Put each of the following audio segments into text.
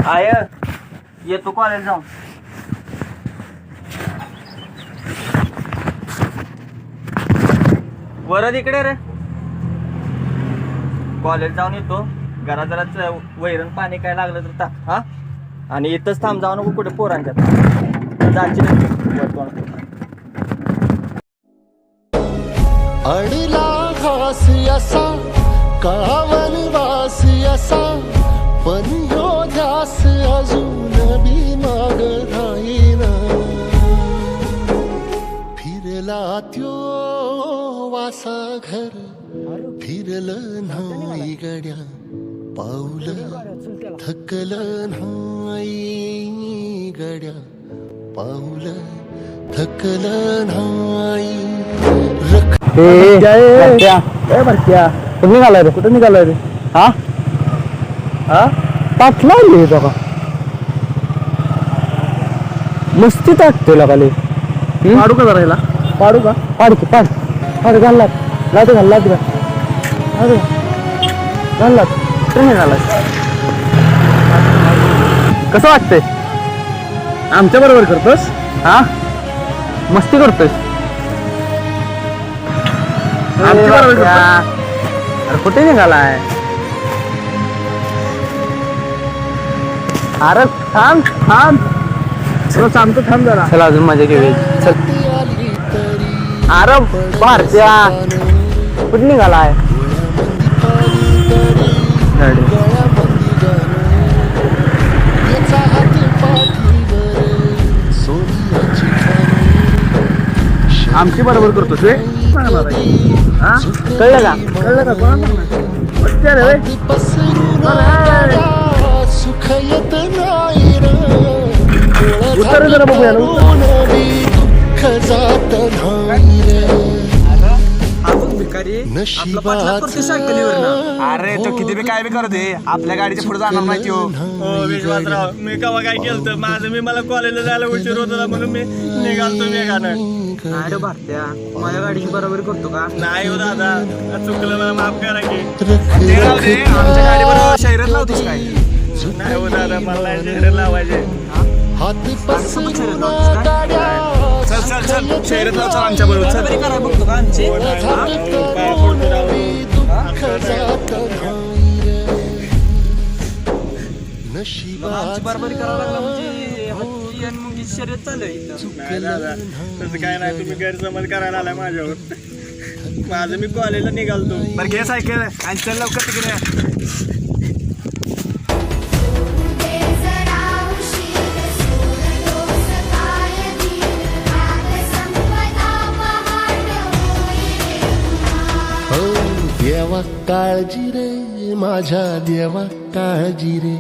I येतो college जाऊन. वरद इकडे रे. कॉलेज जाऊन येतो. घरात जरा वैरण पाणी काय लागलं तर टाक. हा आणि इथंच थांब, जाऊ नको कुठे पोरांच्यात जायची नाही. अडला घास असा कावनवास असा पण यो ध्यास अजून बी माग राहीना. फिरला त्यो वासा घर फिरलं नाही गड्या पाऊलं थकलं नाही गड्या पाऊलं थकलं नाही. कुठं निघालाय रे? कुठं निघालाय रे? हा हा पाठला का मस्ती टाकते लगाले. पाडू का जरा पाडू का? पाड की पाड पाड घालला लाद घाल लाद घालला ट्रेन घाला. कसं वाटतंय? आमच्या बरोबर करतोस? हा मस्ती करतोस? अरे कुठे निघालाय? अरे थांब थांब सांगतो थांब जरा. चला अजून मजा घेऊया. चल. अरे भारत्या कुठे निघालाय? आमची बरोबर करतोस रे? कळलं का? कळलं का? उत्तर जरा बघूया. अरे तो किती बी काय बी करू दे, आपल्या गाडीच्या पुढे जाणार नाही तो. विश्वासराव, मी केव्हा काय केलं माझं मला कॉलेजला जायला उशीर होत होता म्हणून मी निघालतो वेगानं. अरे भारत्या माझ्या गाडीची बरोबर करतो का? नाही हो दादा, चुकलं मला माफ करा की. आमच्या गाडीवर शहरात लावतोस काय? नाही हो दादा, मला शहरात लावायचे. चल चल चल शहरात लाव. चल आमच्या बरोबर चल. बघतो का आमचे? आमची बरोबरी करावं लागला म्हणजे हत्ती आणि मुंगी शर्यत चालू आहे इथं. नाही दादा, तसं काय नाही, तुम्ही गैरसमज करायला आलाय माझ्यावर. माझं मी कॉलेजला निघालतो. बरं घे सायकल आणि चल लवकर तिकडे. देवा काळजी रे माझ्या देवा काळजी रे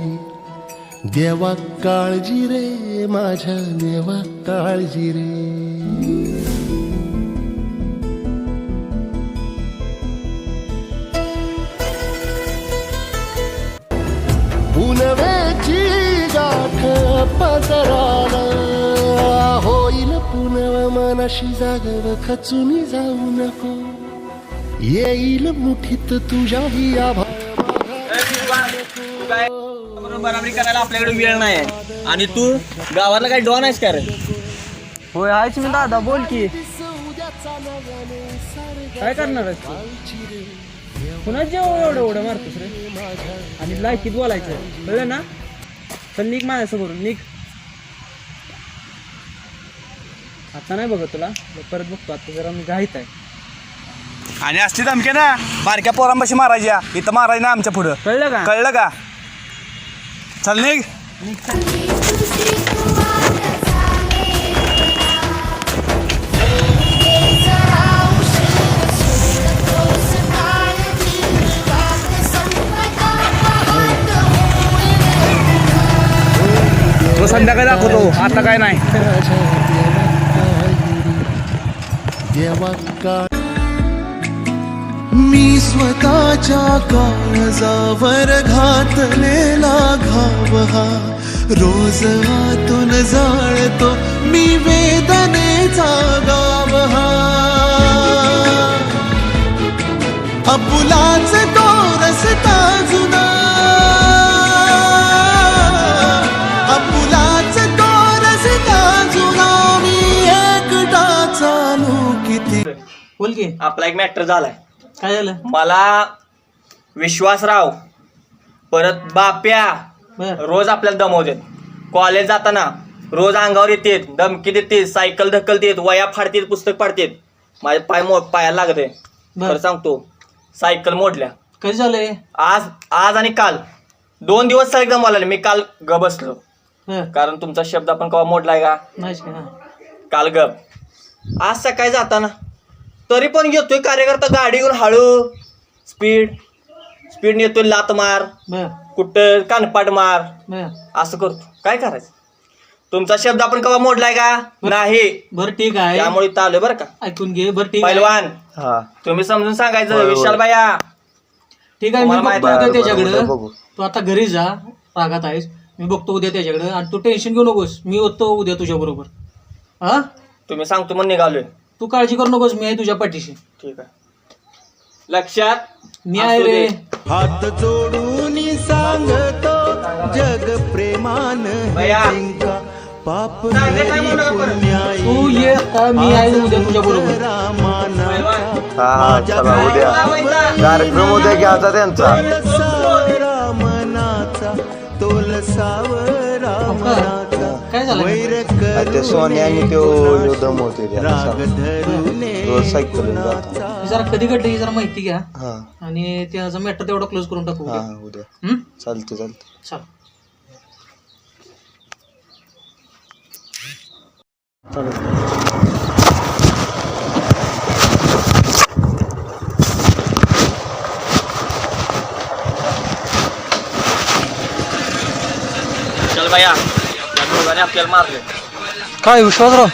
देवा काळजी रे माझ्या देवा काळजी रे. पुनवेची गाठ पदराला होईल पुनव मनाशी जागव खचून जाऊ नको. येईल मुठीत तुझ्याही आभाळ. बराबरी करायला आपल्याकडे वेळ नाही आणि तू गावाला काही डॉन आहेस का रे? होय आहेच मी दादा. बोल की काय करणार आहेस तू? पुन्हा जेव्हा एवढं मारतोस रे आणि लायकीत बोलायचं कळलं ना? चल निघ माझ्यासमोरून निघ. आता नाही बघत तुला, परत बघतो. आता जरा मी घाईत आहे. आणि असली धमके ना बारक्या पोरांपाशी मारायच्या, इथं मारायचं ना आमच्या पुढं. कळलं का? कळलं का? चल निघ. तो संध्याकाळी दाखवतो, आता काय नाही. देवा का मी स्वतःच्या काळजावर घातलेला घाव हा रोज आतून जाळतो मी वेदनेचा गाव हा. आपुलाच तो रस्ता जुना बोल की आपला एक मॅटर झालाय. काय झालं? मला विश्वासराव परत बाप्या बर रोज आपल्याला दमवतात. कॉलेज जाताना रोज अंगावर येतात, धमकी देतात, सायकल ढकलतात, वया फाडतात, पुस्तक फाडतात. माझे पायाला लागते. बर खरं सांगतो सायकल मोडल्या. कधी झालंय? आज आणि काल 2 दिवस सलग दमवला. मी काल ग बसलो बर कारण तुमचा शब्द आपण केव्हा मोडलाय का? नाहीच का? काल गप. आज सकाळी जाताना तरी पण येतोय कार्यकर्ता गाडी घेऊन हळू स्पीड येतोय, लात मार, बर कुठं कानपाट मार, बर असं करतो. काय करायचं? तुमचा शब्द आपण केव्हा मोडलाय का? नाही. बर ठीक आहे, त्यामुळे इथं आलोय बरं का. ऐकून घे. बर ठीक आहे, पैलवान तुम्ही समजून सांगायचं. विशाल भैया ठीक आहे. मी तुम्हाला बघतो माहिती उद्या त्याच्याकडं. तू आता घरी जा, रागात आहेस. मी बघतो उद्या त्याच्याकडं आणि तू टेन्शन घेऊ नकोस. मी होतो उद्या तुझ्या बरोबर. हा तुम्ही सांगतो म्हणून निघालोय. तू काळजी करू नकोस, मी आहे तुझ्या पाठीशी. ठीक आहे, लक्षात मी आहे रे. हात जोडून सांगतो जग प्रेमान भैया. पाप सांगते काय म्हणू नका परत. तू ये आता, मी आहे उद्या तुझ्या बरोबर. कार्यक्रम उद्या घ्यायचा त्यांचा. मनाचा तोल सावरा मनाचा काय झालं? ते सोन्या आणि तो दमवते रोज सायकल जरा कधी घडलं ही जरा माहिती घ्या हा आणि त्याचा मॅटर तेवढा क्लोज करून टाकू हा उद्या. उद्या हम्म? चालते चल. चल भैया, त्या दोघांनी आपल्याला मारले. काय विश्वासराव,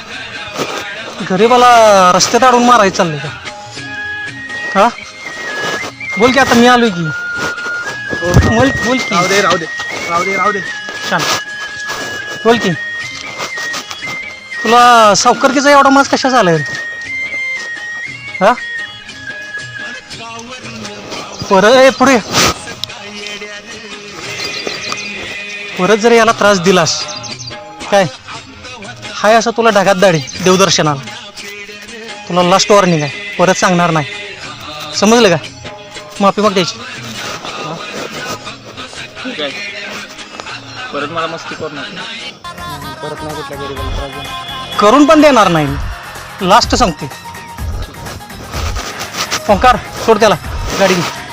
गरीबाला रस्त्यात अडून मारायचं चाललंय का? हा बोल की, आता मी आलोय की. बोल की. राहू दे छान बोल की. तुला सावकारकीचा एवढा मास कशा आलाय रे? हा पुढे परत जर याला त्रास दिलास काय, हाय असं तुला ढगात दाढी देवदर्शनाला. तुला लास्ट वॉर्निंग आहे, परत सांगणार नाही. समजलं का? माफी माग द्यायची. ठीक आहे, परत मला मस्ती करू नका. परत नाही कुठल्या गरीबाला त्रास देणार. करून पण देणार नाही. लास्ट सांगते. ओंकार सोड त्याला, गाडी घे.